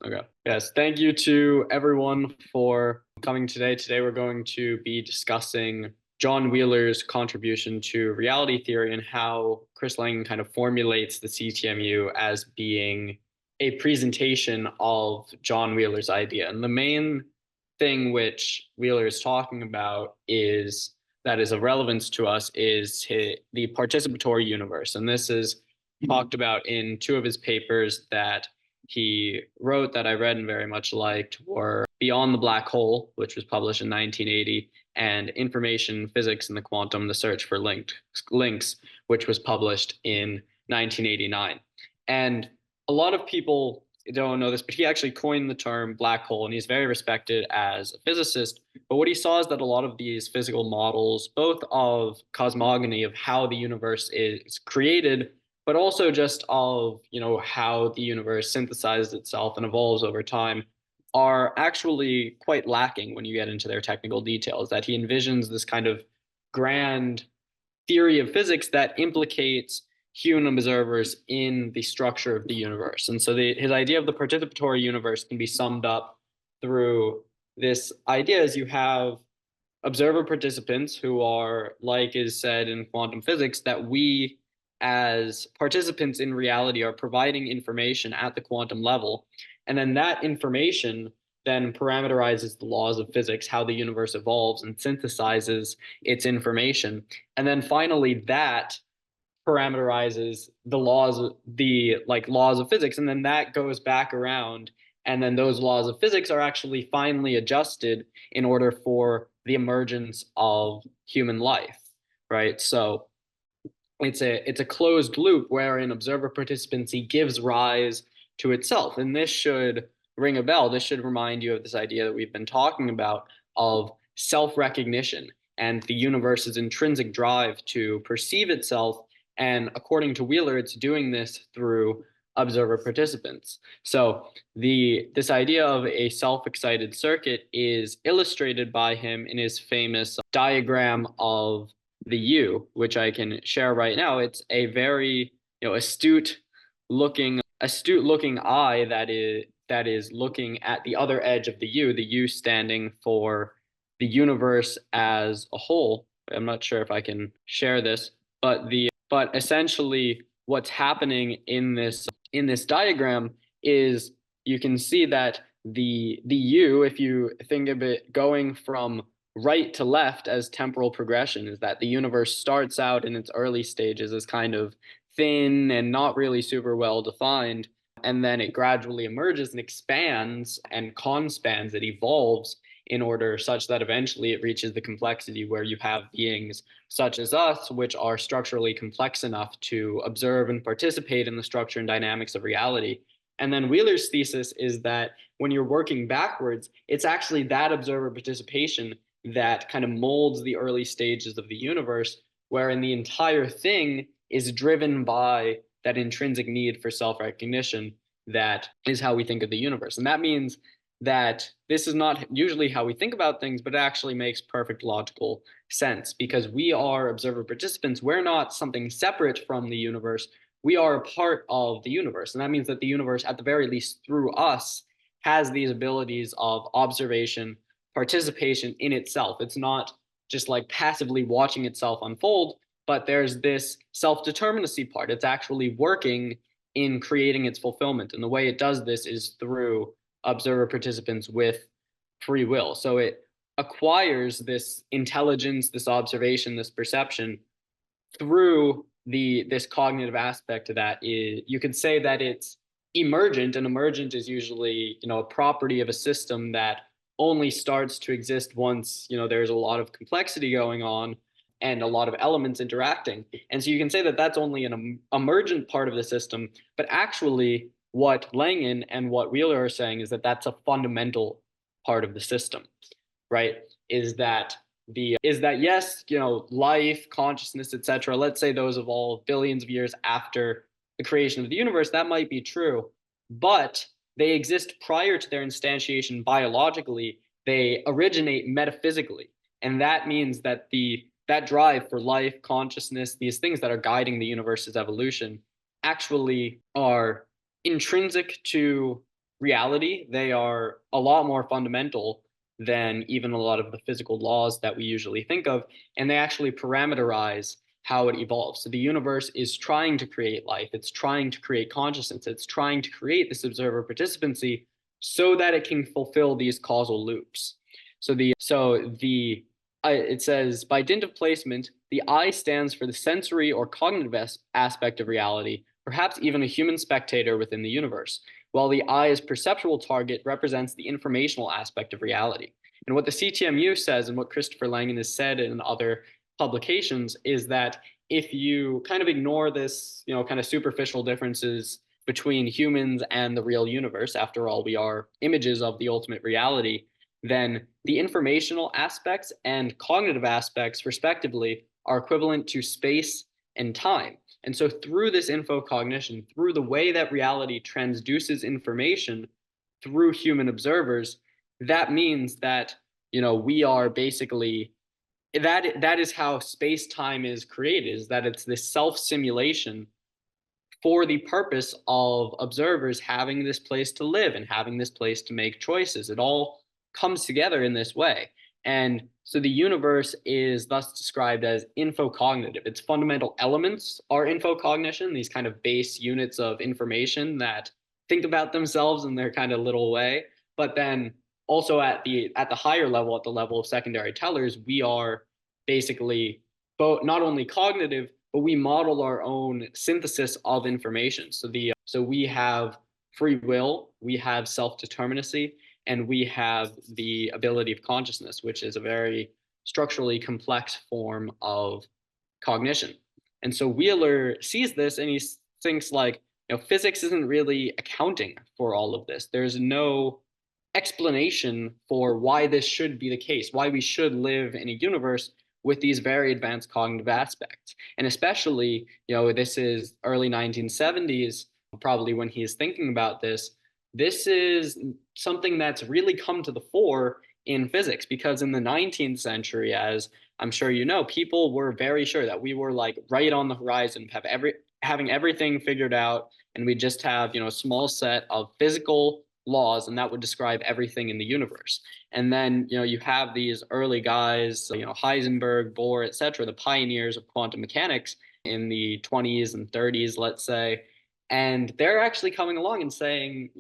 Okay. Yes. Thank you to everyone for coming today. Today, we're going to be discussing John Wheeler's contribution to reality theory and how Chris Lang kind of formulates the CTMU as being a presentation of John Wheeler's idea. And the main thing which Wheeler is talking about is that is of relevance to us is the participatory universe. And this is talked about in two of his papers that he wrote that I read and very much liked were Beyond the Black Hole, which was published in 1980, and Information Physics and the Quantum, The Search for Links, which was published in 1989. And a lot of people don't know this, but he actually coined the term black hole, and he's very respected as a physicist. But what he saw is that a lot of these physical models, both of cosmogony, of how the universe is created, but also just of how the universe synthesizes itself and evolves over time, are actually quite lacking when you get into their technical details. That he envisions this kind of grand theory of physics that implicates human observers in the structure of the universe. And so his idea of the participatory universe can be summed up through this idea: as you have observer participants who are, like is said in quantum physics, that we as participants in reality are providing information at the quantum level. And then that information then parameterizes the laws of physics, how the universe evolves and synthesizes its information. And then finally, that parameterizes the laws of physics. And then that goes back around. And then those laws of physics are actually finally adjusted in order for the emergence of human life, right? So it's a closed loop wherein observer participancy gives rise to itself. And this should ring a bell. This should remind you of this idea that we've been talking about of self-recognition and the universe's intrinsic drive to perceive itself. And according to Wheeler, it's doing this through observer participants. So this idea of a self-excited circuit is illustrated by him in his famous diagram of the U, which I can share right now. It's a very astute looking eye that is looking at the other edge of the U standing for the universe as a whole. I'm not sure if I can share this, but essentially what's happening in this diagram is you can see that the U, if you think of it going from right to left as temporal progression, is that the universe starts out in its early stages as kind of thin and not really super well defined, and then it gradually emerges and expands and conspans. It evolves in order such that eventually it reaches the complexity where you have beings such as us, which are structurally complex enough to observe and participate in the structure and dynamics of reality. And then Wheeler's thesis is that when you're working backwards, it's actually that observer participation that kind of molds the early stages of the universe, wherein the entire thing is driven by that intrinsic need for self-recognition. That is how we think of the universe. And that means that this is not usually how we think about things, but it actually makes perfect logical sense because we are observer participants. We're not something separate from the universe. We are a part of the universe. And that means that the universe, at the very least through us, has these abilities of observation, participation in itself. It's not just like passively watching itself unfold, but there's this self-determinacy part. It's actually working in creating its fulfillment. And the way it does this is through observer participants with free will. So it acquires this intelligence, this observation, this perception through this cognitive aspect to that. You could say that it's emergent, and emergent is usually a property of a system that only starts to exist once there's a lot of complexity going on and a lot of elements interacting. And so you can say that that's only an emergent part of the system, but actually what Langen and what Wheeler are saying is that that's a fundamental part of the system, right? Is that yes, life, consciousness, etc., let's say those evolved billions of years after the creation of the universe, that might be true, but they exist prior to their instantiation biologically. They originate metaphysically, and that means that that drive for life, consciousness, these things that are guiding the universe's evolution actually are intrinsic to reality. They are a lot more fundamental than even a lot of the physical laws that we usually think of, and they actually parameterize how it evolves. So the universe is trying to create life, it's trying to create consciousness, it's trying to create this observer participancy so that it can fulfill these causal loops. It says, by dint of placement, the I stands for the sensory or cognitive aspect of reality, perhaps even a human spectator within the universe, while the I as perceptual target represents the informational aspect of reality. And what the CTMU says, and what Christopher Langan has said in other publications, is that if you kind of ignore this, kind of superficial differences between humans and the real universe, after all, we are images of the ultimate reality, then the informational aspects and cognitive aspects, respectively, are equivalent to space and time. And so through this infocognition, through the way that reality transduces information through human observers, that means that, we are basically, that is how space-time is created, is that it's this self-simulation for the purpose of observers having this place to live and having this place to make choices. It all comes together in this way. And so the universe is thus described as infocognitive. Its fundamental elements are infocognition, these kind of base units of information that think about themselves in their kind of little way. But then also at the higher level, at the level of secondary tellers, we are basically both not only cognitive, but we model our own synthesis of information. So we have free will, we have self-determinacy, and we have the ability of consciousness, which is a very structurally complex form of cognition. And so Wheeler sees this and he thinks like, physics isn't really accounting for all of this. There's no explanation for why this should be the case, why we should live in a universe with these very advanced cognitive aspects. And especially, this is early 1970s, probably when he is thinking about this. This is something that's really come to the fore in physics, because in the 19th century, as I'm sure you know, people were very sure that we were like right on the horizon of having everything figured out, and we just have, a small set of physical laws, and that would describe everything in the universe. And then, you have these early guys, Heisenberg, Bohr, etc., the pioneers of quantum mechanics in the 20s and 30s, let's say. And they're actually coming along and saying,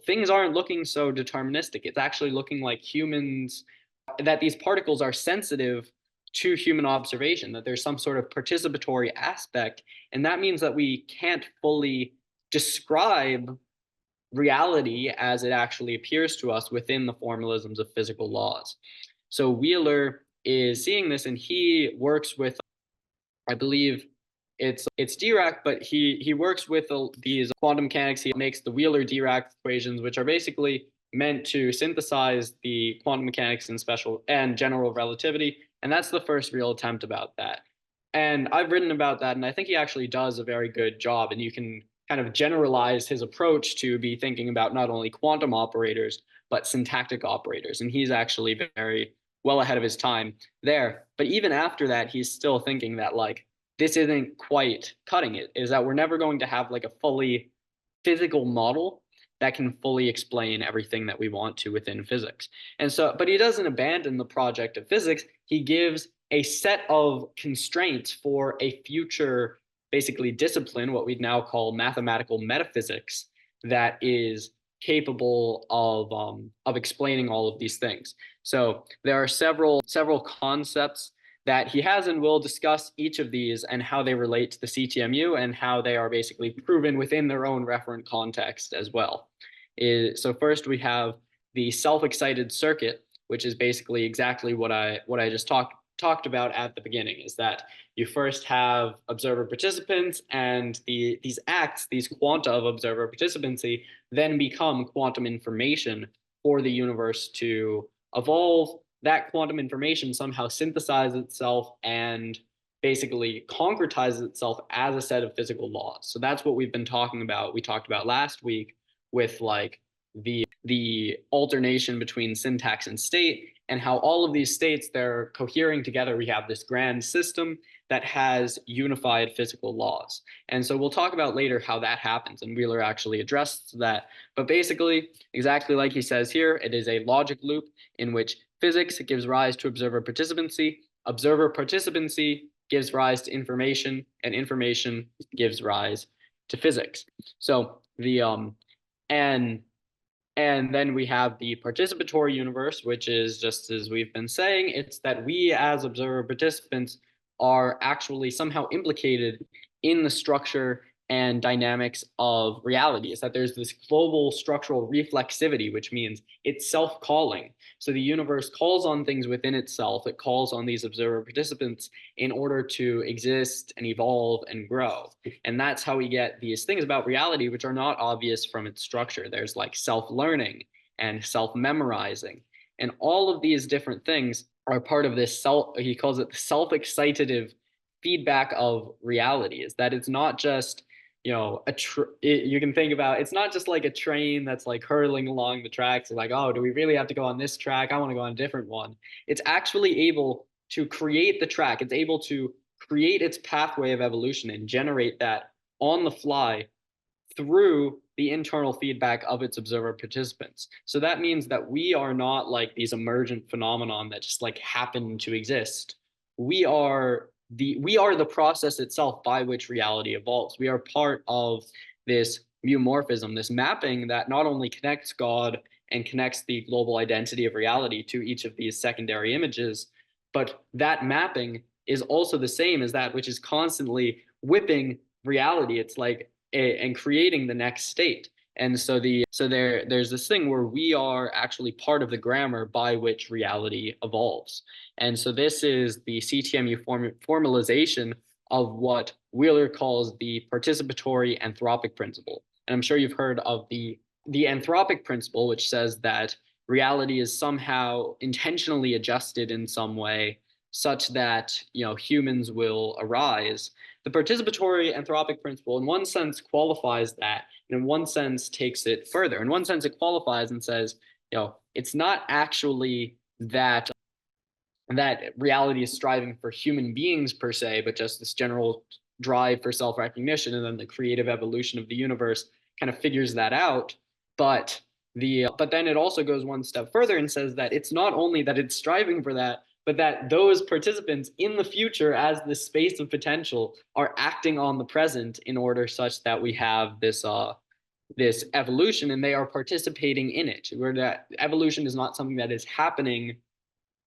things aren't looking so deterministic. It's actually looking like humans, that these particles are sensitive to human observation, that there's some sort of participatory aspect. And that means that we can't fully describe reality as it actually appears to us within the formalisms of physical laws. So Wheeler is seeing this, and he works with, I believe it's Dirac, but he works with these quantum mechanics. He makes the Wheeler-Dirac equations, which are basically meant to synthesize the quantum mechanics and special and general relativity. And that's the first real attempt about that. And I've written about that, and I think he actually does a very good job. And you can kind of generalize his approach to be thinking about not only quantum operators, but syntactic operators. And he's actually very well ahead of his time there. But even after that, he's still thinking that like, this isn't quite cutting it, is that we're never going to have like a fully physical model that can fully explain everything that we want to within physics. And so, but he doesn't abandon the project of physics. He gives a set of constraints for a future, basically, discipline, what we'd now call mathematical metaphysics, that is capable of explaining all of these things. So there are several concepts that he has, and we'll discuss each of these and how they relate to the CTMU and how they are basically proven within their own referent context as well. So first we have the self-excited circuit, which is basically exactly what I just talked about at the beginning, is that you first have observer participants, and these acts, these quanta of observer participancy, then become quantum information for the universe to evolve. That quantum information somehow synthesizes itself and basically concretizes itself as a set of physical laws. So that's what we've been talking about. We talked about last week with like the alternation between syntax and state, and how all of these states, they're cohering together. We have this grand system that has unified physical laws. And so we'll talk about later how that happens, and Wheeler actually addressed that. But basically, exactly like he says here, it is a logic loop in which physics gives rise to observer participancy gives rise to information, and information gives rise to physics. So and then we have the participatory universe, which is, just as we've been saying, it's that we as observer participants are actually somehow implicated in the structure and dynamics of reality. Is that there's this global structural reflexivity, which means it's self-calling. So the universe calls on things within itself. It calls on these observer participants in order to exist and evolve and grow. And that's how we get these things about reality, which are not obvious from its structure. There's like self-learning and self-memorizing. And all of these different things are part of this he calls it the self-excitative feedback of reality. Is that it's not just, you can think about, it's not just like a train that's like hurtling along the tracks. Like, oh, do we really have to go on this track? I want to go on a different one. It's actually able to create the track. It's able to create its pathway of evolution and generate that on the fly through the internal feedback of its observer participants. So that means that we are not like these emergent phenomenon that just like happen to exist. We are the process itself by which reality evolves. We are part of this metamorphism, this mapping that not only connects God and connects the global identity of reality to each of these secondary images, but that mapping is also the same as that which is constantly whipping reality. It's like and creating the next state. And so there's this thing where we are actually part of the grammar by which reality evolves. And so this is the CTMU formalization of what Wheeler calls the participatory anthropic principle. And I'm sure you've heard of the anthropic principle, which says that reality is somehow intentionally adjusted in some way such that humans will arise. The participatory anthropic principle, in one sense, qualifies that, and in one sense, takes it further. In one sense, it qualifies and says, it's not actually that reality is striving for human beings per se, but just this general drive for self-recognition, and then the creative evolution of the universe kind of figures that out. But then it also goes one step further and says that it's not only that it's striving for that, but that those participants in the future, as the space of potential, are acting on the present in order such that we have this evolution, and they are participating in it. Where that evolution is not something that is happening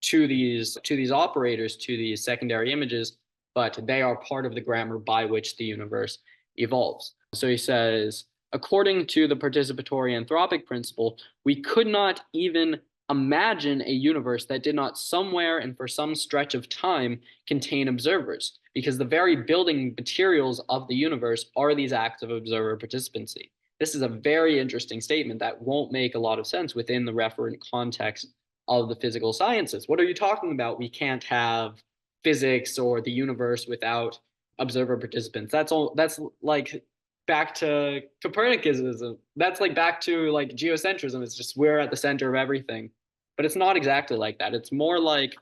to these operators, to these secondary images, but they are part of the grammar by which the universe evolves. So he says, according to the participatory anthropic principle, we could not even imagine a universe that did not somewhere and for some stretch of time contain observers, because the very building materials of the universe are these acts of observer participancy. This is a very interesting statement that won't make a lot of sense within the referent context of the physical sciences. What are you talking about? We can't have physics or the universe without observer participants. That's like back to Copernicanism. That's like back to like geocentrism. It's just we're at the center of everything. But it's not exactly like that. It's more like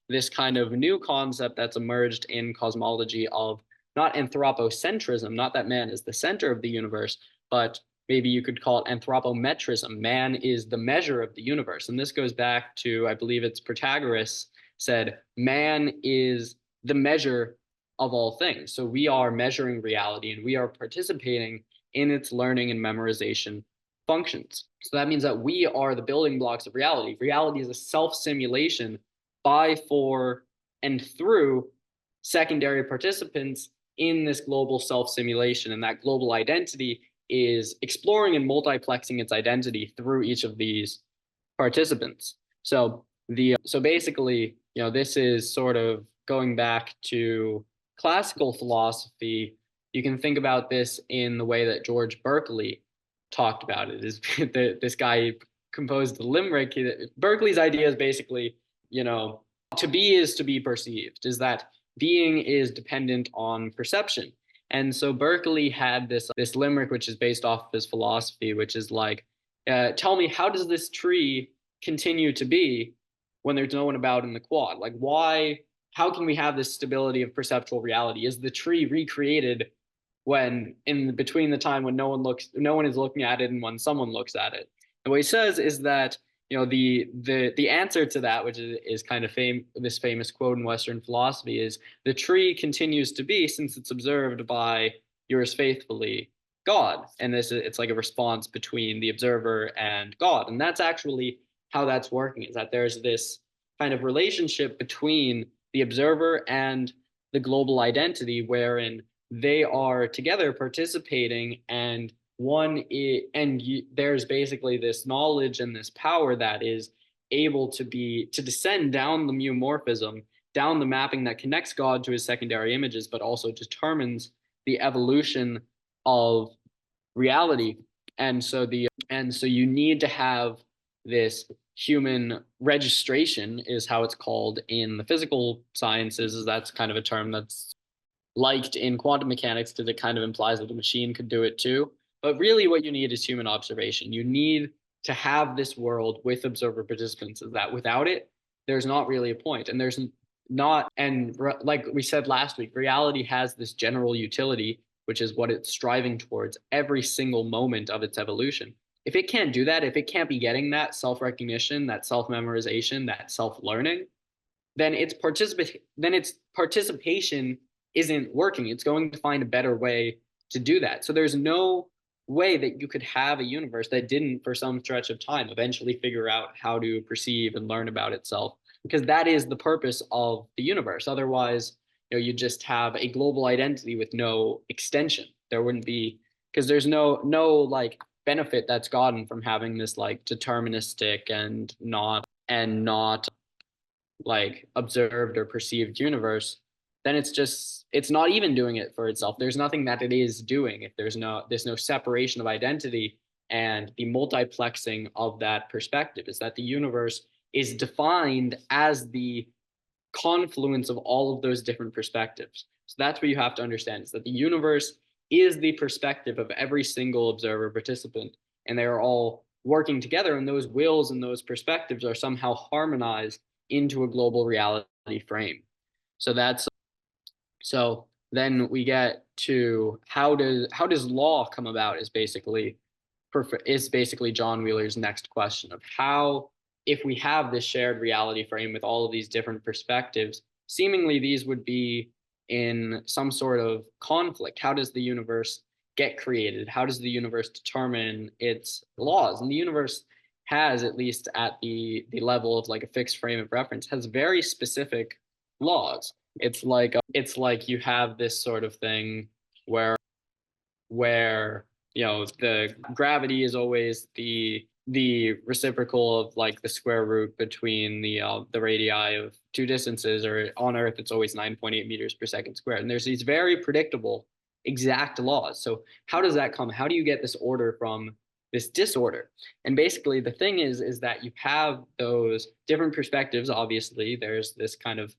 this kind of new concept that's emerged in cosmology of not anthropocentrism, not that man is the center of the universe, but maybe you could call it anthropometrism. Man is the measure of the universe. And this goes back to, I believe it's Protagoras said, man is the measure of all things. So we are measuring reality and we are participating in its learning and memorization functions. So that means that we are the building blocks of reality. Reality is a self-simulation by, for, and through secondary participants in this global self-simulation. And that global identity is exploring and multiplexing its identity through each of these participants. So basically, this is sort of going back to classical philosophy. You can think about this in the way that George Berkeley talked about it. Is this guy composed the limerick? Berkeley's idea is basically, to be is to be perceived, is that being is dependent on perception. And so Berkeley had this limerick, which is based off of his philosophy, which is like, tell me, how does this tree continue to be? when there's no one about in the quad? Like, why? How can we have this stability of perceptual reality? Is the tree recreated when in between the time when no one is looking at it and when someone looks at it? And what he says is that, the answer to that, which is kind of this famous quote in Western philosophy, is the tree continues to be since it's observed by yours faithfully, God. And it's like a response between the observer and God. And that's actually how that's working, is that there's this kind of relationship between the observer and the global identity, wherein they are together participating, and there's basically this knowledge and this power that is able to descend down the muomorphism, down the mapping that connects God to his secondary images, but also determines the evolution of reality. And so you need to have this human registration, is how it's called in the physical sciences. Is That's kind of a term that's liked in quantum mechanics because it kind of implies that a machine could do it too. But really what you need is human observation. You need to have this world with observer participants. Is that without it, there's not really a point. And there's not, and like we said last week, reality has this general utility, which is what it's striving towards every single moment of its evolution. If it can't do that, if it can't be getting that self-recognition, that self-memorization, that self-learning, then its participation isn't working. It's going to find a better way to do that. So there's no way that you could have a universe that didn't, for some stretch of time, eventually figure out how to perceive and learn about itself, because that is the purpose of the universe. Otherwise, you just have a global identity with no extension. There wouldn't be, because there's no like benefit that's gotten from having this like deterministic and not like observed or perceived universe. Then it's not even doing it for itself. There's nothing that it is doing if there's no separation of identity. And the multiplexing of that perspective is that the universe is defined as the confluence of all of those different perspectives. So that's what you have to understand, is that the universe is the perspective of every single observer participant, and they are all working together, and those wills and those perspectives are somehow harmonized into a global reality frame. So then we get to how does law come about, is basically John Wheeler's next question of how, if we have this shared reality frame with all of these different perspectives, seemingly these would be in some sort of conflict. How does the universe get created? How does the universe determine its laws? And the universe has, at least at the level of like a fixed frame of reference, has very specific laws. It's like you have this sort of thing where the gravity is always the reciprocal of like the square root between the radii of two distances, or on Earth it's always 9.8 meters per second squared. And there's these very predictable exact laws. So how does that come? How do you get this order from this disorder? And basically the thing is that you have those different perspectives. Obviously there's this kind of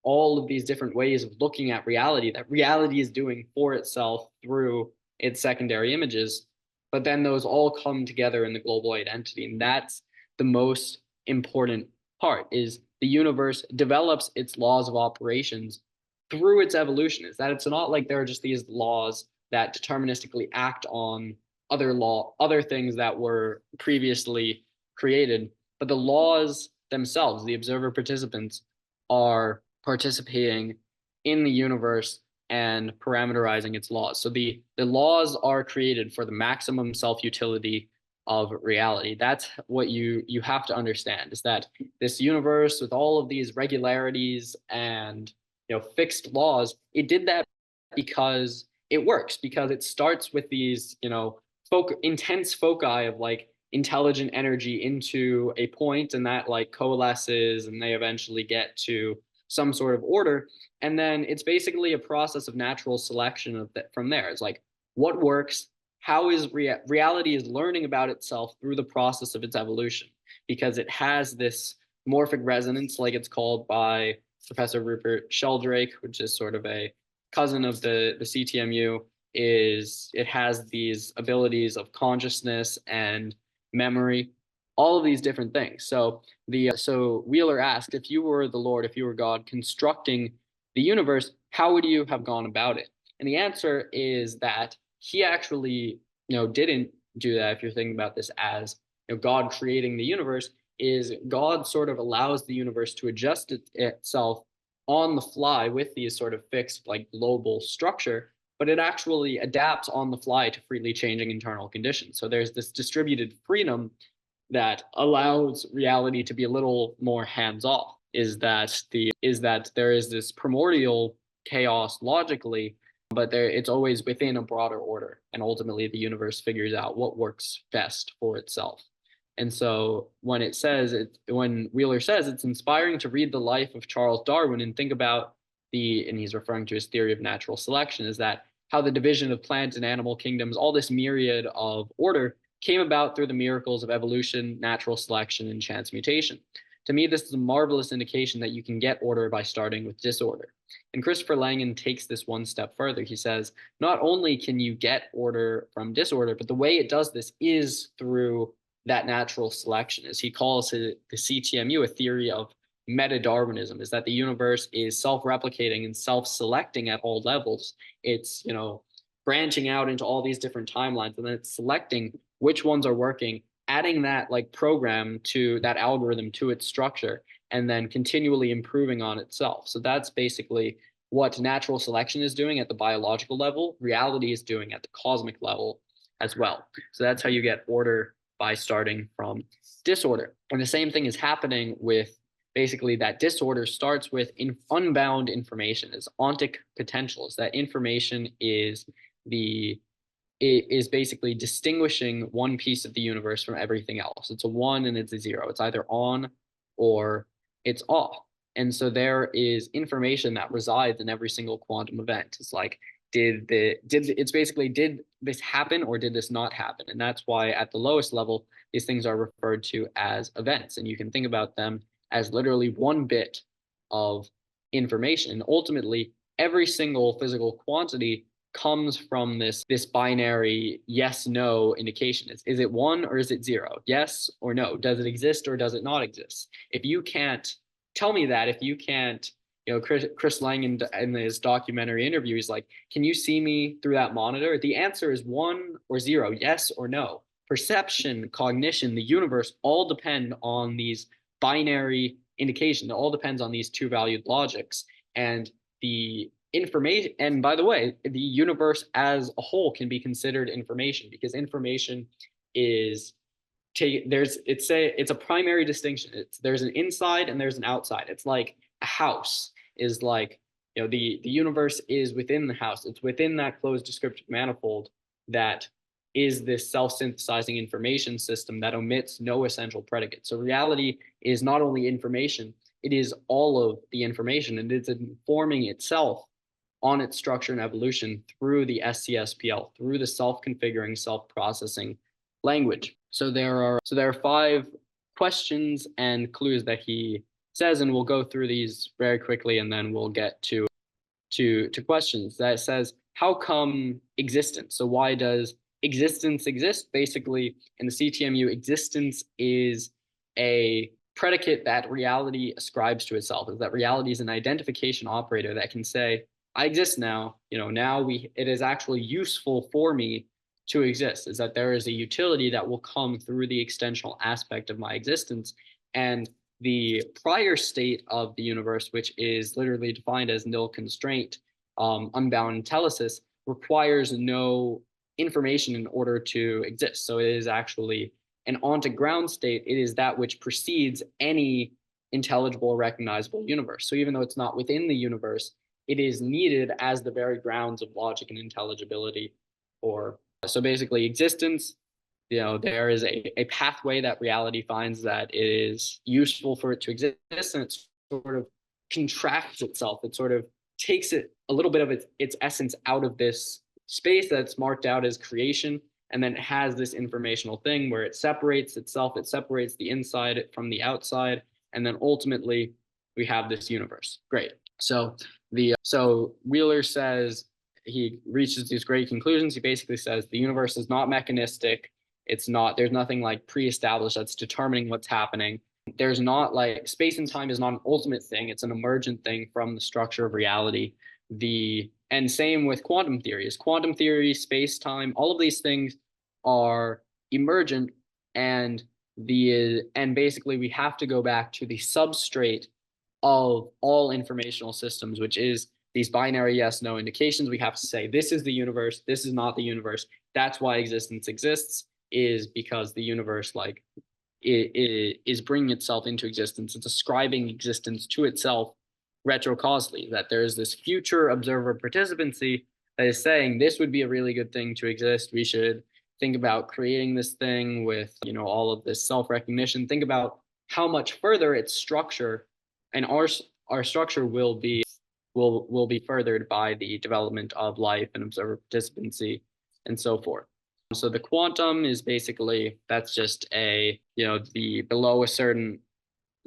all of these different ways of looking at reality that reality is doing for itself through its secondary images, but then those all come together in the global identity. And that's the most important part, is the universe develops its laws of operations through its evolution. Is that it's not like there are just these laws that deterministically act on other things that were previously created, but the laws themselves, the observer participants, are participating in the universe and parameterizing its laws. So the laws are created for the maximum self-utility of reality. That's what you have to understand, is that this universe with all of these regularities and fixed laws, it did that because it works, because it starts with these intense foci of like intelligent energy into a point, and that like coalesces, and they eventually get to some sort of order. And then it's basically a process of natural selection from there. It's like what works, how is reality is learning about itself through the process of its evolution, because it has this morphic resonance, like it's called by Professor Rupert Sheldrake, which is sort of a cousin of the CTMU. It has these abilities of consciousness and memory all of these different things. So Wheeler asked, if you were the Lord, if you were God constructing the universe, how would you have gone about it? And the answer is that he actually, didn't do that. If you're thinking about this as, God creating the universe, is God sort of allows the universe to adjust itself on the fly with these sort of fixed like global structure, but it actually adapts on the fly to freely changing internal conditions. So there's this distributed freedom that allows reality to be a little more hands-off. Is that there is this primordial chaos logically, but it's always within a broader order, and ultimately the universe figures out what works best for itself. And so when Wheeler says it's inspiring to read the life of Charles Darwin and think about and he's referring to his theory of natural selection, is that how the division of plant and animal kingdoms, all this myriad of order, came about through the miracles of evolution, natural selection, and chance mutation. To me, this is a marvelous indication that you can get order by starting with disorder. And Christopher Langan takes this one step further. He says, not only can you get order from disorder, but the way it does this is through that natural selection. As he calls it, the CTMU, a theory of meta-Darwinism, is that the universe is self-replicating and self-selecting at all levels. It's, branching out into all these different timelines, and then it's selecting which ones are working, adding that like program to that algorithm to its structure, and then continually improving on itself. So that's basically what natural selection is doing at the biological level. Reality is doing at the cosmic level as well. So that's how you get order, by starting from disorder. And the same thing is happening with basically that disorder starts with unbound information, is ontic potentials. That information is basically distinguishing one piece of the universe from everything else. It's a 1 and it's a 0. It's either on or it's off. And so there is information that resides in every single quantum event. It's like, did this happen or did this not happen? And that's why at the lowest level, these things are referred to as events. And you can think about them as literally one bit of information. And ultimately, every single physical quantity comes from this binary yes no indication. Is it 1 or is it 0? Yes or no? Does it exist or does it not exist? If you can't tell me that, if you can't, Chris Langan in his documentary interview, he's like, can you see me through that monitor? The answer is 1 or 0, yes or no. Perception, cognition, the universe all depend on these binary indications. It all depends on these two-valued logics. And the information, and by the way, the universe as a whole can be considered information, because information is it's a primary distinction. There's an inside and there's an outside. It's like a house is like, the universe is within the house. It's within that closed descriptive manifold that is this self-synthesizing information system that omits no essential predicate. So reality is not only information, it is all of the information, and it's informing itself on its structure and evolution through the SCSPL, through the self-configuring, self-processing language. So there are 5 questions and clues that he says, and we'll go through these very quickly, and then we'll get to questions. That says, how come existence? So why does existence exist? Basically, in the CTMU, existence is a predicate that reality ascribes to itself. Is that reality is an identification operator that can say, I exist now. It is actually useful for me to exist. Is that there is a utility that will come through the extensional aspect of my existence. And the prior state of the universe, which is literally defined as nil constraint, unbound intellicis, requires no information in order to exist. So it is actually an ontic ground state. It is that which precedes any intelligible, recognizable universe. So even though it's not within the universe, it is needed as the very grounds of logic and intelligibility. So basically existence, there is a pathway that reality finds that it is useful for it to exist, and it sort of contracts itself. It sort of takes it a little bit of its essence out of this space that's marked out as creation, and then it has this informational thing where it separates itself, it separates the inside from the outside, and then ultimately we have this universe. Great. So Wheeler says, he reaches these great conclusions. He basically says the universe is not mechanistic. It's not, there's nothing like pre-established that's determining what's happening. There's not like, space and time is not an ultimate thing. It's an emergent thing from the structure of reality. And same with quantum theory. Quantum theory, space, time, all of these things are emergent, and basically we have to go back to the substrate of all informational systems, which is these binary yes no indications. We have to say this is the universe, this is not the universe. That's why existence exists, is because the universe like is bringing itself into existence. It's ascribing existence to itself retrocausally, that there is this future observer participancy that is saying this would be a really good thing to exist. We should think about creating this thing with, you know, all of this self-recognition. Think about how much further its structure and our structure will be furthered by the development of life and observer participancy and so forth. So the quantum is basically, that's just a, you know, the below a certain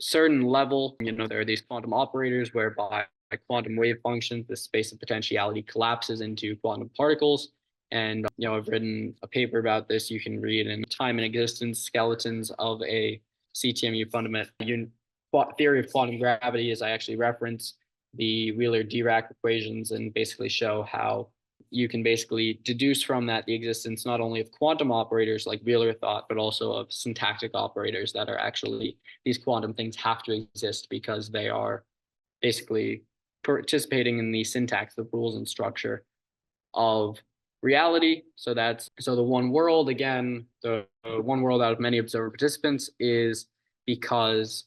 level, you know, there are these quantum operators whereby quantum wave functions, the space of potentiality collapses into quantum particles. And, you know, I've written a paper about this. You can read in Time and Existence, Skeletons of a CTMU Fundament Theory of Quantum Gravity, as I actually reference the Wheeler-Dirac equations and basically show how you can basically deduce from that the existence not only of quantum operators like Wheeler thought, but also of syntactic operators that are actually, these quantum things have to exist because they are basically participating in the syntax, the rules and structure of reality. So the one world, again, the one world out of many observer participants is because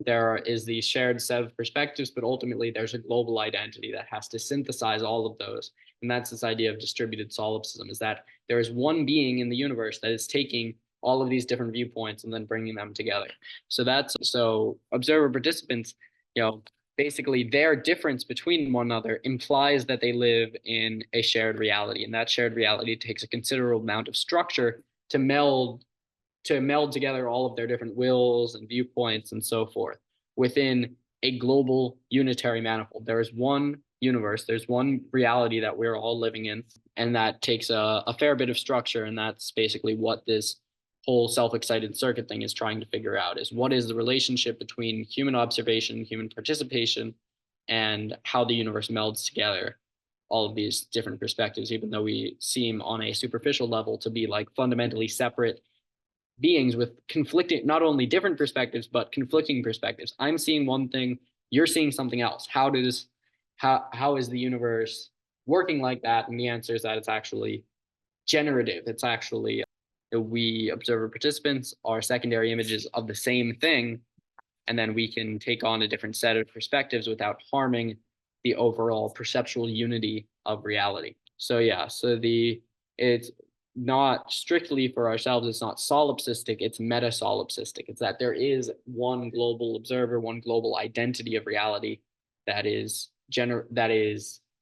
there is the shared set of perspectives, but ultimately there's a global identity that has to synthesize all of those. And that's this idea of distributed solipsism, is that there is one being in the universe that is taking all of these different viewpoints and then bringing them together. So observer participants, you know, basically their difference between one another implies that they live in a shared reality. And that shared reality takes a considerable amount of structure to meld together all of their different wills and viewpoints and so forth within a global unitary manifold. There is one universe, there's one reality that we're all living in, and that takes a fair bit of structure. And that's basically what this whole self-excited circuit thing is trying to figure out, is what is the relationship between human observation, human participation, and how the universe melds together all of these different perspectives, even though we seem on a superficial level to be like fundamentally separate beings with conflicting, not only different perspectives, but conflicting perspectives. I'm seeing one thing, you're seeing something else. How is the universe working like that? And the answer is that it's actually generative. It's actually, we observer participants are secondary images of the same thing, and then we can take on a different set of perspectives without harming the overall perceptual unity of reality. So yeah, it's not strictly for ourselves, it's not solipsistic, it's meta-solipsistic. It's that there is one global observer, one global identity of reality that is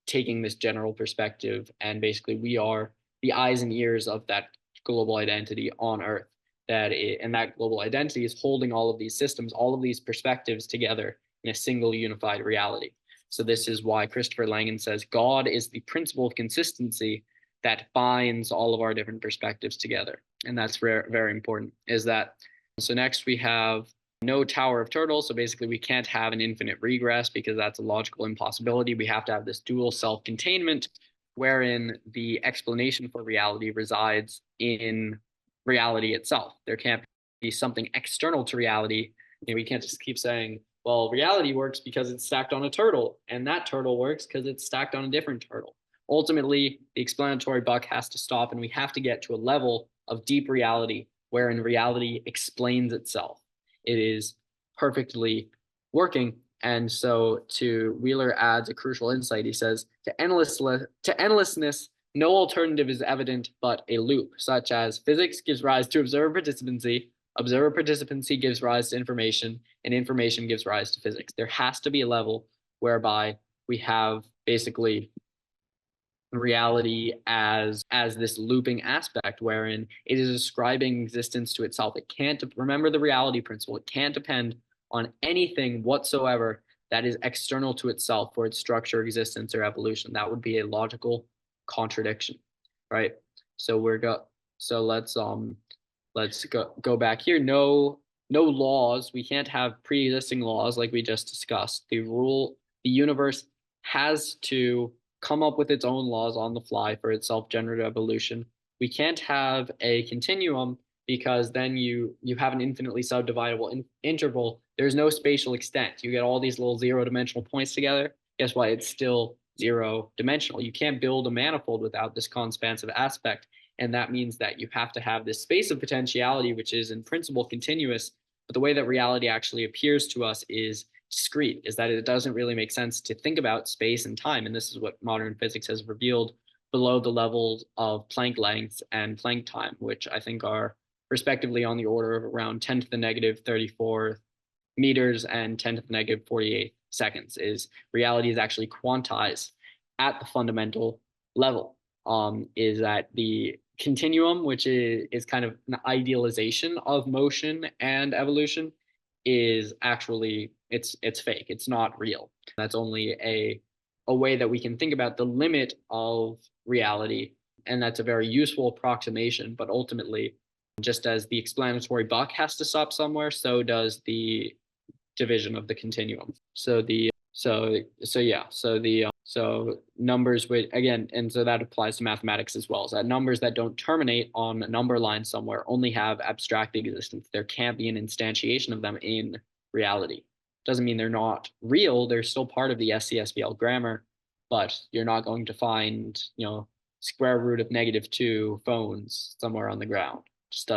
taking this general perspective, and basically we are the eyes and ears of that global identity on Earth. And that global identity is holding all of these systems, all of these perspectives together in a single unified reality. So this is why Christopher Langan says God is the principle of consistency that binds all of our different perspectives together. And that's very important, is that. So next we have no tower of turtles. So basically we can't have an infinite regress because that's a logical impossibility. We have to have this dual self-containment wherein the explanation for reality resides in reality itself. There can't be something external to reality. You know, we can't just keep saying, well, reality works because it's stacked on a turtle, and that turtle works because it's stacked on a different turtle. Ultimately, the explanatory buck has to stop, and we have to get to a level of deep reality wherein reality explains itself. It is perfectly working. And so Wheeler adds a crucial insight. He says, to endlessness, no alternative is evident but a loop, such as physics gives rise to observer participancy gives rise to information, and information gives rise to physics. There has to be a level whereby we have basically reality as this looping aspect wherein it is ascribing existence to itself. It can't, remember the reality principle, it can't depend on anything whatsoever that is external to itself for its structure, existence, or evolution. That would be a logical contradiction, right? So So let's go back here. No laws. We can't have pre-existing laws like we just discussed. The universe has to come up with its own laws on the fly for its self-generative evolution. We can't have a continuum because then you have an infinitely subdividable interval. There's no spatial extent. You get all these little zero-dimensional points together. Guess what? It's still zero-dimensional. You can't build a manifold without this conspansive aspect. And that means that you have to have this space of potentiality, which is in principle continuous. But the way that reality actually appears to us is discrete, is that it doesn't really make sense to think about space and time. And this is what modern physics has revealed below the levels of Planck lengths and Planck time, which I think are respectively on the order of around 10 to the negative 34 meters and 10 to the negative 48 seconds. Is reality is actually quantized at the fundamental level. Is that the continuum, which is kind of an idealization of motion and evolution, is actually it's fake. It's not real. That's only a way that we can think about the limit of reality, and that's a very useful approximation. But ultimately, just as the explanatory buck has to stop somewhere, so does the division of the continuum. So the so numbers would, again, and so that applies to mathematics as well, is that numbers that don't terminate on a number line somewhere only have abstract existence. There can't be an instantiation of them in reality. Doesn't mean they're not real. They're still part of the SCSVL grammar, but you're not going to find, square root of -2 phones somewhere on the ground. Just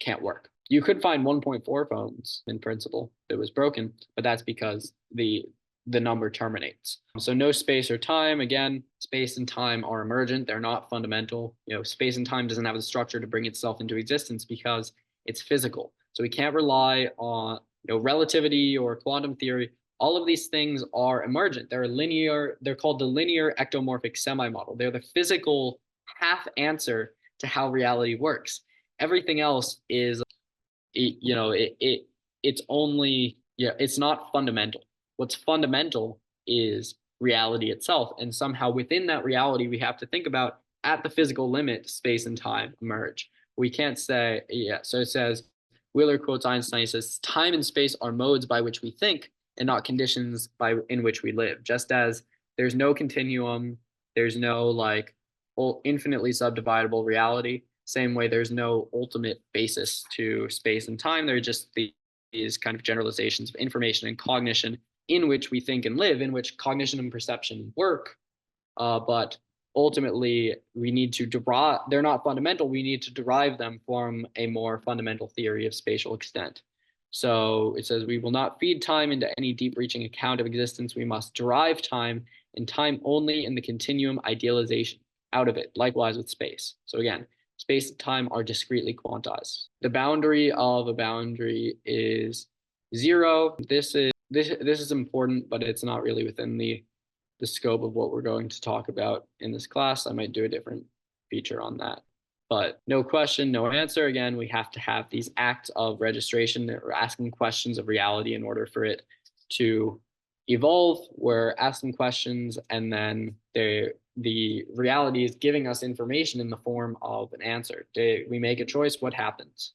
can't work. You could find 1.4 phones in principle that was broken, but that's because the number terminates. So no space or time. Again, space and time are emergent. They're not fundamental. Space and time doesn't have the structure to bring itself into existence because it's physical. So we can't rely on relativity or quantum theory. All of these things are emergent. They're linear. They're called the linear ectomorphic semi-model. They're the physical half answer to how reality works. Everything else is, it's only, it's not fundamental. What's fundamental is reality itself. And somehow within that reality, we have to think about, at the physical limit, space and time emerge. We can't say, so it says, Wheeler quotes Einstein, he says, time and space are modes by which we think and not conditions in which we live. Just as there's no continuum, there's no infinitely subdividable reality, same way there's no ultimate basis to space and time. They're just these kind of generalizations of information and cognition in which we think and live, in which cognition and perception work. But ultimately, we need to derive, they're not fundamental. We need to derive them from a more fundamental theory of spatial extent. So it says, we will not feed time into any deep-reaching account of existence. We must derive time, and time only in the continuum idealization out of it, likewise with space. So again, space and time are discretely quantized. The boundary of a boundary is 0. This is important, but it's not really within the scope of what we're going to talk about in this class. I might do a different feature on that. But no question, no answer. Again, we have to have these acts of registration. We're asking questions of reality in order for it to evolve. We're asking questions, and then the reality is giving us information in the form of an answer. We make a choice, what happens?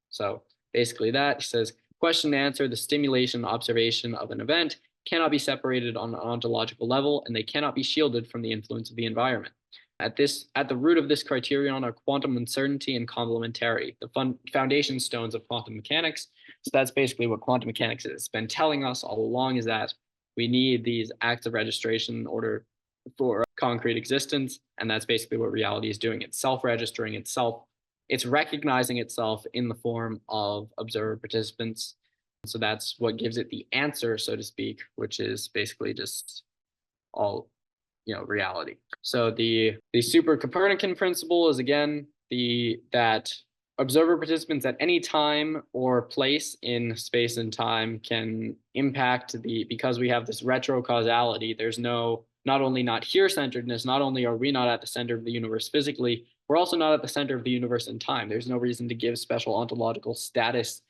So basically that, he says, question and answer, the stimulation, observation of an event cannot be separated on an ontological level, and they cannot be shielded from the influence of the environment. At the root of this criterion are quantum uncertainty and complementarity, the foundation stones of quantum mechanics. So that's basically what quantum mechanics is. It's been telling us all along, is that we need these acts of registration in order for concrete existence, and that's basically what reality is doing. It's self-registering itself. It's recognizing itself in the form of observer participants. So that's what gives it the answer, so to speak, which is basically just all, reality. So the super Copernican principle is, again, that observer participants at any time or place in space and time can impact because we have this retrocausality. There's not only not here-centeredness, not only are we not at the center of the universe physically, we're also not at the center of the universe in time. There's no reason to give special ontological status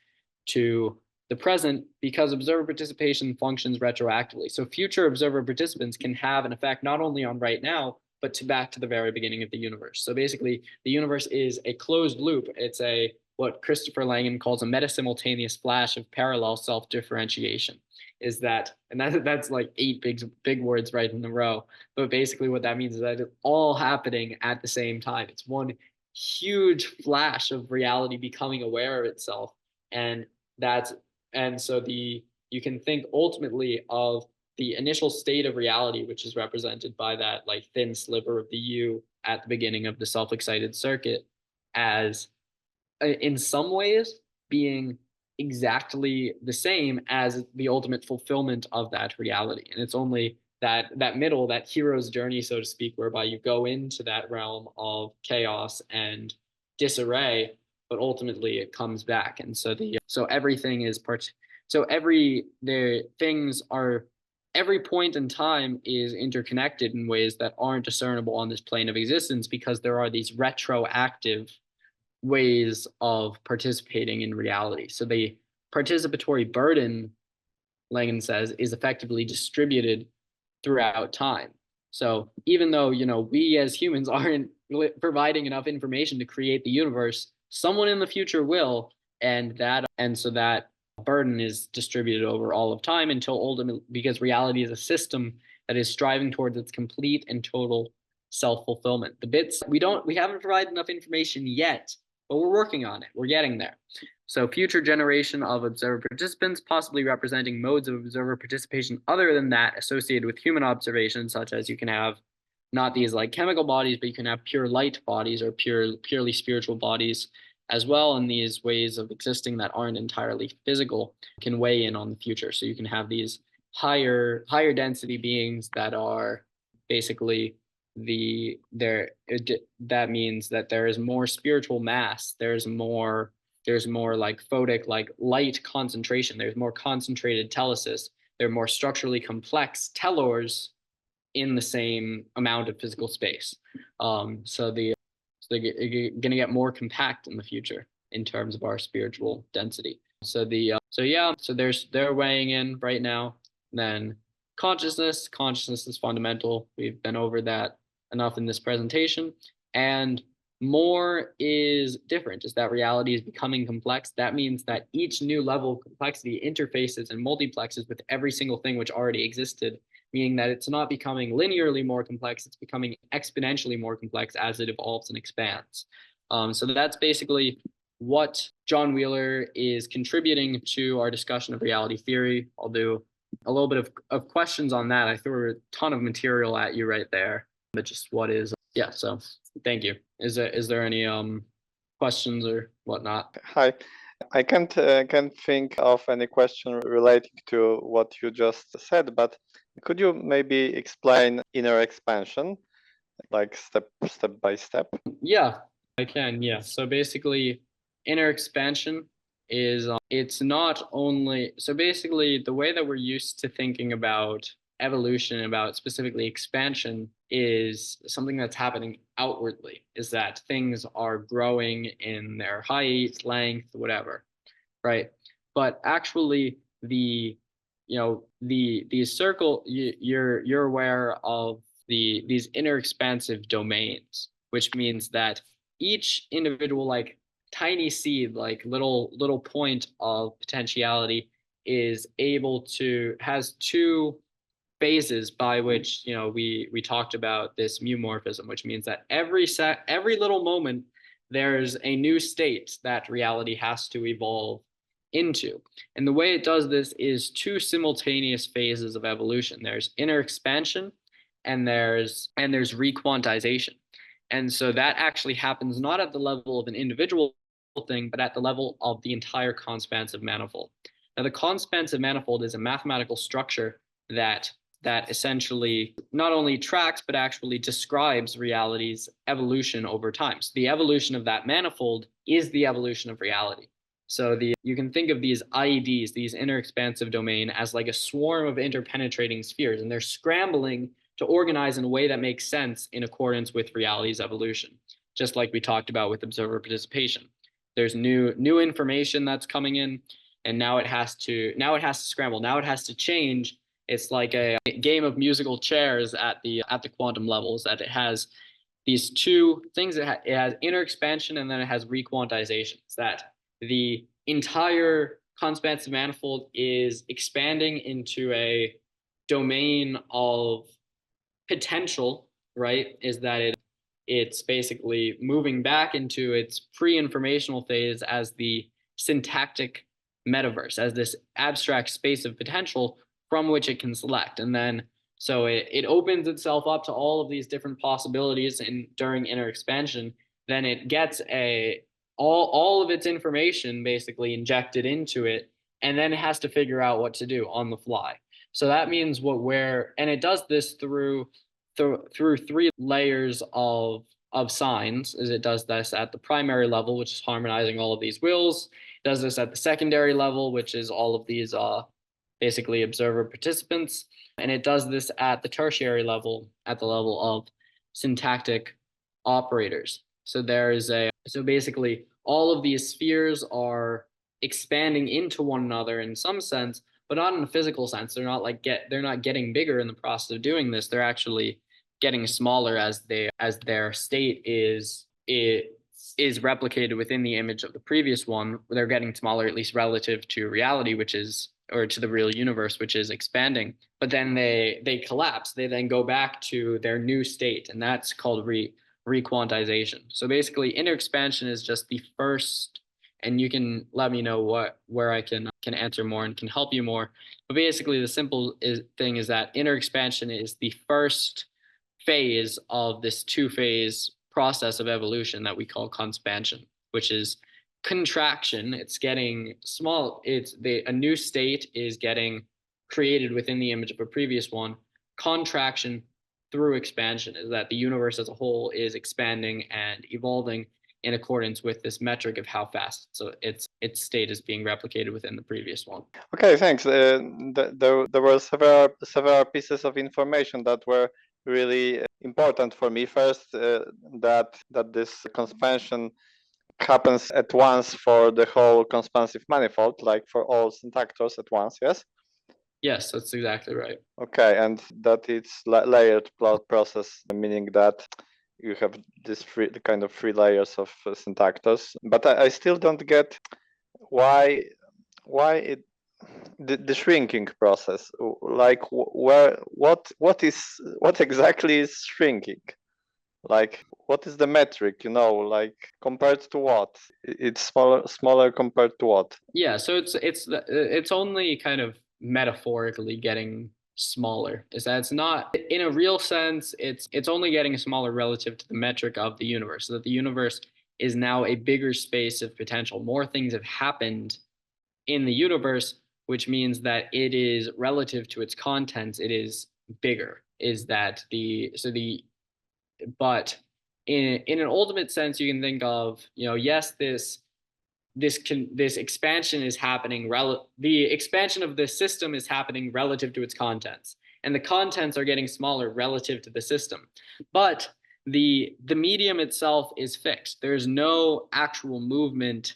to the present, because observer participation functions retroactively. So future observer participants can have an effect not only on right now, but back to the very beginning of the universe. So basically, the universe is a closed loop. It's what Christopher Langan calls a meta-simultaneous flash of parallel self-differentiation. Is that, and that's like 8 big words right in a row. But basically, what that means is that it's all happening at the same time. It's one huge flash of reality becoming aware of itself, and that's and so you can think ultimately of the initial state of reality, which is represented by that like thin sliver of the U at the beginning of the self-excited circuit, as in some ways being exactly the same as the ultimate fulfillment of that reality. And it's only that middle, that hero's journey, so to speak, whereby you go into that realm of chaos and disarray, but ultimately it comes back. And so everything is part. So every point in time is interconnected in ways that aren't discernible on this plane of existence, because there are these retroactive ways of participating in reality. So the participatory burden, Langan says, is effectively distributed throughout time. So even though, we as humans aren't providing enough information to create the universe, someone in the future will, and so that burden is distributed over all of time until ultimately, because reality is a system that is striving towards its complete and total self-fulfillment. The bits we haven't provided enough information yet, but we're working on it. We're getting there. So future generation of observer participants, possibly representing modes of observer participation other than that associated with human observation, such as you can have not these like chemical bodies, but you can have pure light bodies or purely spiritual bodies as well. And these ways of existing that aren't entirely physical can weigh in on the future. So you can have these higher density beings that are basically that means that there is more spiritual mass. There's more like photic, like light concentration. There's more concentrated telesis. There are more structurally complex tellors in the same amount of physical space. So they're going to get more compact in the future in terms of our spiritual density. So they're weighing in right now. Then consciousness is fundamental. We've been over that enough in this presentation. And more is different, is that reality is becoming complex. That means that each new level of complexity interfaces and multiplexes with every single thing which already existed, meaning that it's not becoming linearly more complex, it's becoming exponentially more complex as it evolves and expands. So that's basically what John Wheeler is contributing to our discussion of reality theory. I'll do a little bit of questions on that. I threw a ton of material at you right there, but just what is, yeah, so thank you. Is there any questions or whatnot? Hi. I can't think of any question relating to what you just said, but could you maybe explain inner expansion, like step by step? Yeah, I can. Yeah. So basically, inner expansion is it's not only, so basically the way that we're used to thinking about evolution, about specifically expansion, is something that's happening outwardly, is that things are growing in their height, length, whatever, right? But actually the circle, you're aware of these inner expansive domains, which means that each individual like tiny seed, like little point of potentiality is has 2 phases by which we talked about this mumorphism, which means that every little moment there's a new state that reality has to evolve into. And the way it does this is 2 simultaneous phases of evolution. There's inner expansion and there's requantization. And so that actually happens not at the level of an individual thing, but at the level of the entire conspansive manifold. Now, the conspansive manifold is a mathematical structure that essentially not only tracks, but actually describes reality's evolution over time. So the evolution of that manifold is the evolution of reality. So you can think of these IEDs, these inner expansive domain, as like a swarm of interpenetrating spheres, and they're scrambling to organize in a way that makes sense in accordance with reality's evolution, just like we talked about with observer participation. There's new information that's coming in, and now it has to scramble. Now it has to change it's like a game of musical chairs at the quantum levels, that it has these two things. It has inner expansion and then it has requantization. It's that the entire conspansive manifold is expanding into a domain of potential, right? Is that it's basically moving back into its pre-informational phase as the syntactic metaverse, as this abstract space of potential from which it can select. And then so it opens itself up to all of these different possibilities during inner expansion. Then it gets all of its information basically injected into it, and then it has to figure out what to do on the fly. So that means and it does this through three layers of signs. As it does this at the primary level, which is harmonizing all of these wills. It does this at the secondary level, which is all of these basically observer participants, and it does this at the tertiary level, at the level of syntactic operators. So basically all of these spheres are expanding into one another in some sense, but not in a physical sense. They're not getting bigger in the process of doing this. They're actually getting smaller as their state is replicated within the image of the previous one. They're getting smaller, at least relative to reality, or to the real universe, which is expanding. But then they collapse. They then go back to their new state, and that's called requantization. So basically, inner expansion is just the first, and you can let me know where I can answer more and can help you more. But basically, the simple thing is that inner expansion is the first phase of this two-phase process of evolution that we call conspansion, which is contraction. It's getting small. A new state is getting created within the image of a previous one. Contraction through expansion is that the universe as a whole is expanding and evolving in accordance with this metric of how fast its state is being replicated within the previous one. Okay, thanks. There were several pieces of information that were really important for me. First, that this conspansion happens at once for the whole conspansive manifold, like for all syntactors at once, yes? Yes, that's exactly right. Okay, and that it's layered process, meaning that you have this three layers of syntactors. But I still don't get why the shrinking process, like what exactly is shrinking? Like, what is the metric, like compared to what? It's smaller compared to what? Yeah, so it's only kind of metaphorically getting smaller. Is that it's not in a real sense, it's only getting smaller relative to the metric of the universe, so that the universe is now a bigger space of potential. More things have happened in the universe, which means that it is relative to its contents, it is bigger. But in an ultimate sense, you can think of, yes, this expansion is happening. The expansion of this system is happening relative to its contents, and the contents are getting smaller relative to the system. But the medium itself is fixed. There's no actual movement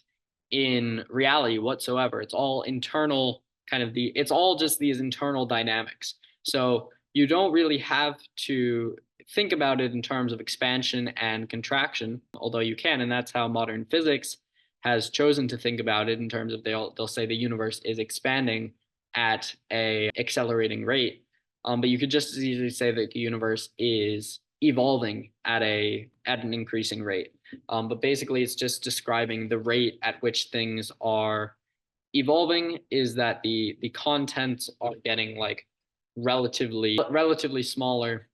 in reality whatsoever. It's all internal, it's all just these internal dynamics. So you don't really have to think about it in terms of expansion and contraction, although you can, and that's how modern physics has chosen to think about it, in terms of they'll say the universe is expanding at a accelerating rate. But you could just as easily say that the universe is evolving at an increasing rate. But basically, it's just describing the rate at which things are evolving, is that the contents are getting like relatively smaller,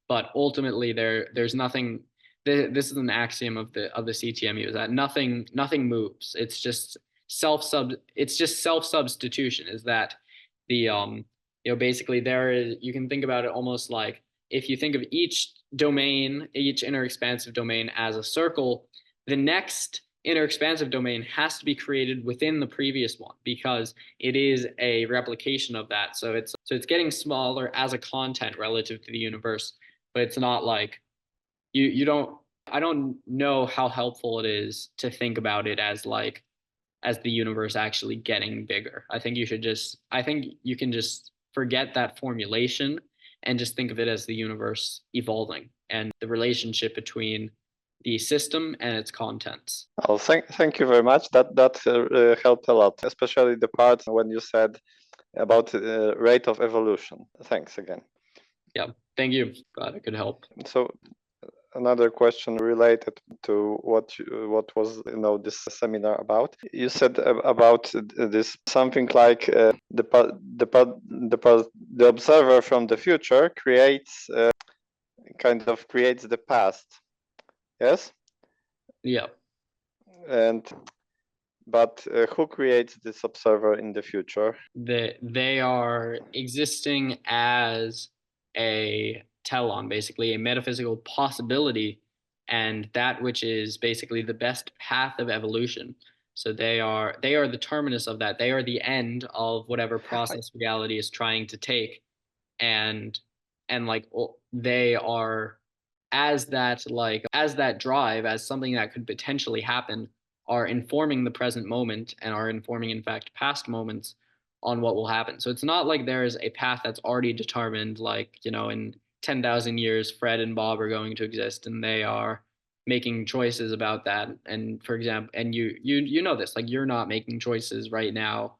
but ultimately there's nothing. This is an axiom of the CTMU, is that nothing moves. It's just self-substitution. Is that basically you can think about it almost like, if you think of each inner expansive domain as a circle, the next inner expansive domain has to be created within the previous one, because it is a replication of that. So it's getting smaller as a content relative to the universe, but it's not like I don't know how helpful it is to think about it as the universe actually getting bigger. I think you can just forget that formulation and just think of it as the universe evolving and the relationship between the system and its contents. Oh, thank you very much. That helped a lot, especially the part when you said about rate of evolution. Thanks again. Yeah, thank you. Glad I could help. So another question related to what was this seminar about. You said about this something like the observer from the future creates the past. Yes. Yeah. But who creates this observer in the future? They are existing as a telon, basically a metaphysical possibility, and that which is basically the best path of evolution. So they are the terminus of that. They are the end of whatever process reality is trying to take, and like they are as that drive, as something that could potentially happen, are informing the present moment and are informing, in fact, past moments on what will happen. So it's not like there is a path that's already determined, like, in 10,000 years, Fred and Bob are going to exist and they are making choices about that. And for example, and you know this, like you're not making choices right now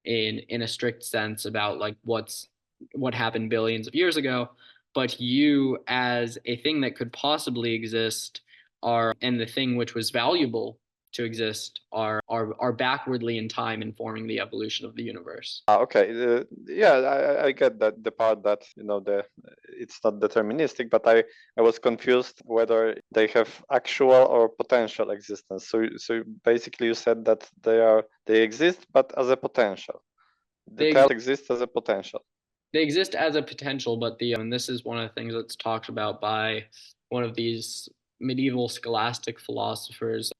in a strict sense about like what happened billions of years ago, but you as a thing that could possibly exist and the thing which was valuable to exist are backwardly in time informing the evolution of the universe. Okay, yeah, I get that the part that it's not deterministic, but I was confused whether they have actual or potential existence. So basically you said that they exist, but as a potential. They exist as a potential. They exist as a potential, but and this is one of the things that's talked about by one of these medieval scholastic philosophers,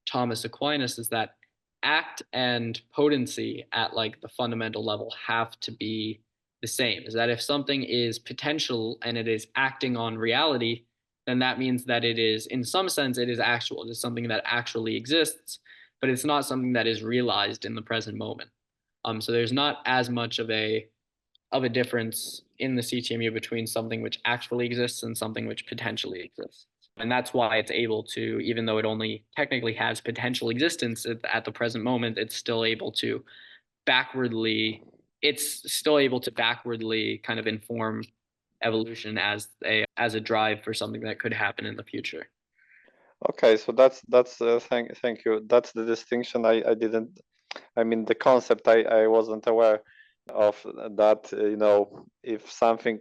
Thomas Aquinas, is that act and potency at like the fundamental level have to be the same. Is that if something is potential and it is acting on reality, then that means that it is, in some sense, it is actual. It is something that actually exists, but it's not something that is realized in the present moment. So there's not as much of a difference in the CTMU between something which actually exists and something which potentially exists. And that's why it's able to, even though it only technically has potential existence at the present moment, it's still able to backwardly kind of inform evolution as a drive for something that could happen in the future. Okay, so that's thank you. That's the distinction I didn't. I mean, the concept I wasn't aware of that. If something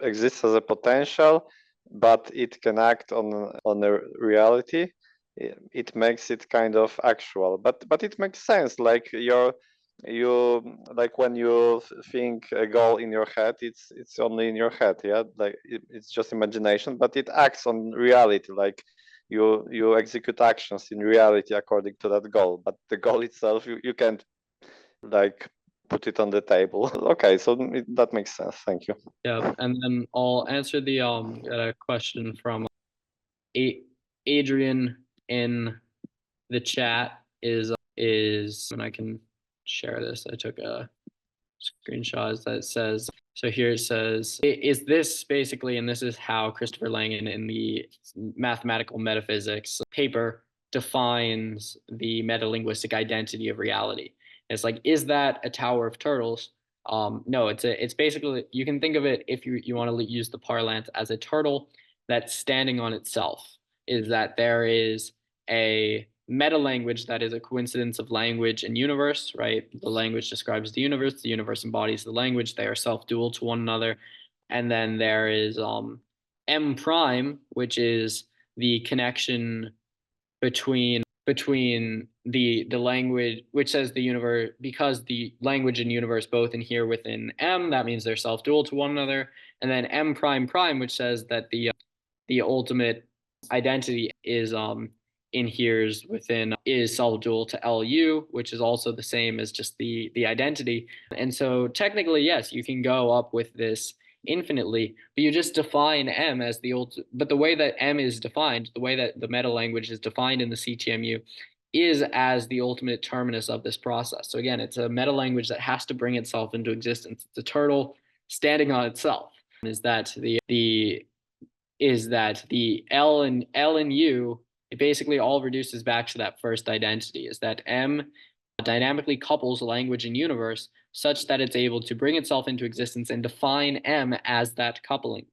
exists as a potential, but it can act on a reality, it makes it kind of actual. But it makes sense. Like like when you think a goal in your head, it's only in your head. Yeah, like it's just imagination, but it acts on reality. Like you execute actions in reality according to that goal, but the goal itself you can't like put it on the table. Okay, so that makes sense. Thank you. Yeah, and then I'll answer the question from Adrian in the chat is and I can share this. I took a screenshot that says, so here it says, is this basically, and this is how Christopher Langan in the mathematical metaphysics paper defines the metalinguistic identity of reality. And it's like, is that a tower of turtles? No, it's basically, you can think of it, if you want to use the parlance, as a turtle that's standing on itself. Is that there is a meta language that is a coincidence of language and universe, right? The language describes the universe embodies the language, they are self-dual to one another. And then there is M prime, which is the connection between the language, which says the universe, because the language and universe both inhere within M, that means they're self-dual to one another. And then M prime prime, which says that the ultimate identity is inheres within, is self-dual to LU, which is also the same as just the identity. And so technically, yes, you can go up with this infinitely, but you just define M as but the way that M is defined, the way that the meta language is defined in the CTMU, is as the ultimate terminus of this process. So again, it's a meta language that has to bring itself into existence. It's a turtle standing on itself. Is that the L and U, it basically all reduces back to that first identity, is that M dynamically couples language and universe such that it's able to bring itself into existence and define M as that coupling.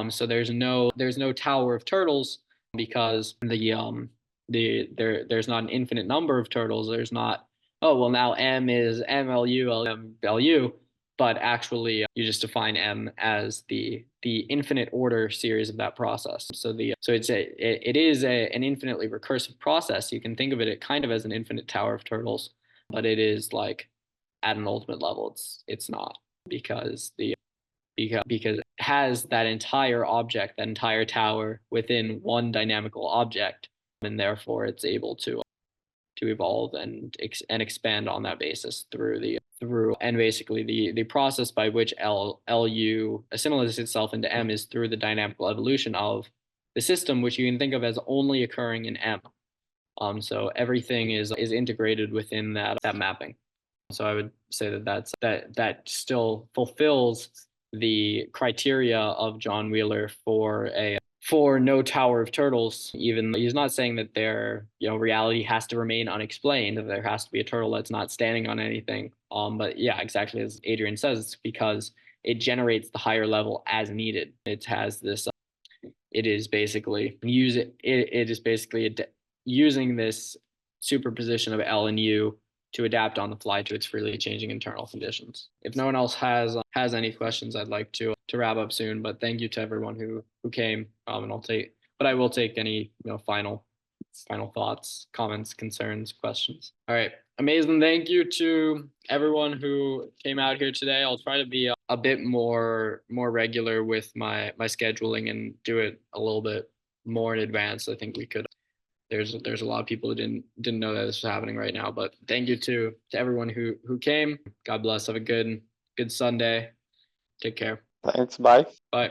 So there's no tower of turtles, because there's not an infinite number of turtles. There's not, oh well, now M is MLU, but actually you just define M as the infinite order series of that process. So it is an infinitely recursive process. You can think of it kind of as an infinite tower of turtles, but it is like at an ultimate level, it's not, because it has that entire object, that entire tower within one dynamical object, and therefore it's able to evolve and expand on that basis through and basically the process by which LU assimilates itself into M is through the dynamical evolution of the system, which you can think of as only occurring in M. So everything is integrated within that mapping. So I would say that still fulfills the criteria of John Wheeler for no tower of turtles. Even he's not saying that reality has to remain unexplained, that there has to be a turtle that's not standing on anything. But yeah, exactly as Adrian says, it's because it generates the higher level as needed. It has this. It is basically using this superposition of L and U to adapt on the fly to its freely changing internal conditions. If no one else has any questions, I'd like to wrap up soon. But thank you to everyone who came. And I will take any final thoughts, comments, concerns, questions. All right, amazing. Thank you to everyone who came out here today. I'll try to be a bit more regular with my scheduling and do it a little bit more in advance. I think we could. There's a lot of people who didn't know that this was happening right now, but thank you to everyone who came. God bless. Have a good Sunday. Take care. Thanks. Bye. Bye.